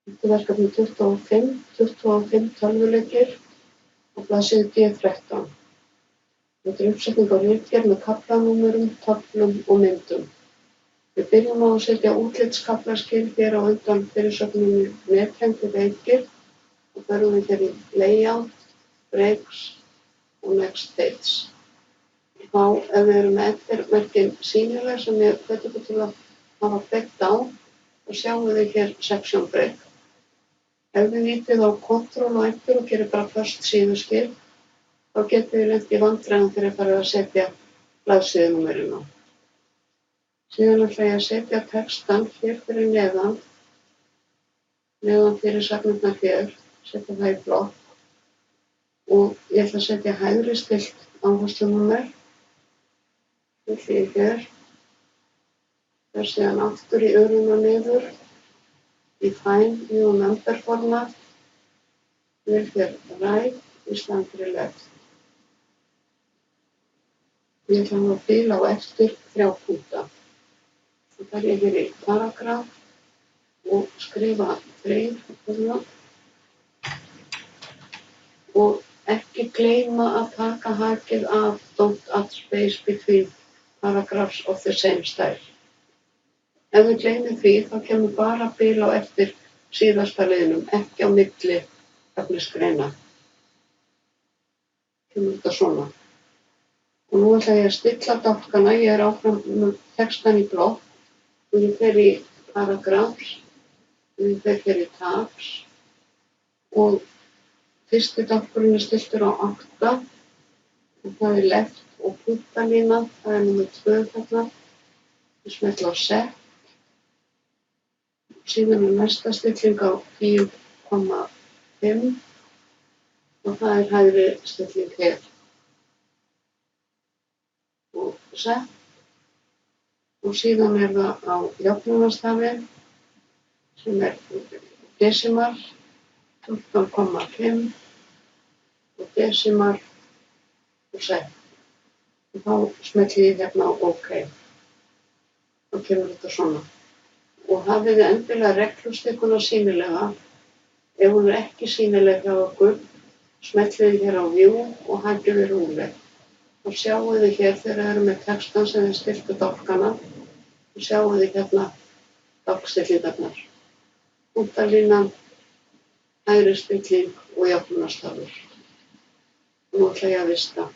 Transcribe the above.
Þetta er verkefni 25 tölvuleikir á blaðsíðu D13. Þetta er uppsetning á ritgerð með kaflanúmerum, töflum og myndum. Við byrjum á að setja útlitskaflaskil hér á undan fyrirsögninni nettengdir leikir og förum við hér í layout, breaks og next stage. Þá ef við erum með eftirmerkin sýnileg sem ég hvet ykkur til að hafa kveikt á, þá sjáum við hér section break. Ef við ýtið á Ctrl og Enter og gerir bara föst síðuskil, þá getum við lent í vandræðum þegar ég farið að setja blaðsíðunúmerin á. Síðan ætla ég að setja textann hér fyrir neðan fyrir sagnirnar hér, setja það í blokk og ég ætla að setja hægri stillt áherslunúmer. Þetta er hér. Það síðan aftur í öruna niður. Define new number format. Við hér right í staðinn fyrir left. Ég ætla að bila á eftir 3 punkta. Þá fer ég hér í paragraf og skrifa 3 og ekki gleyma að taka hakið af don't add space between paragraphs of the same style. Ef við gleymum því, þá kemur bara bil á eftir síðasta liðnum, ekki á milli efnisgreina. Kemur þetta svona. Og nú ætla ég að stilla dálkana, ég er áfram með textan í blokk og ég fer í paragraphs og ég fer hér í tabs og fyrsti dálkurinn er stilltur á 8 og það er left og punktalína, það er númer 2 þarna. Ég smetla á set. Síðan er næsta stilling á 10,5 og það er hægri stilling hér. Og set. Og síðan er það á jöfnunarstafi sem er desimal 14,5 og desimal og set. Og þá smetli ég hérna á OK. Þá kemur þetta svona. Og hafið þið endilega reglustikkuna sýnilega. Ef hún er ekki sýnileg hjá okkur, smellið þið hér á View og hækið við rúmleg. Þá sjáum þið hér þegar þið eru með textan sem þið stilltu dálkana. Þá sjáum þið hérna dálkstillingarnar. Punktalínan, hægri stilling og jöfnunarstafur. Nú ætla ég að vista.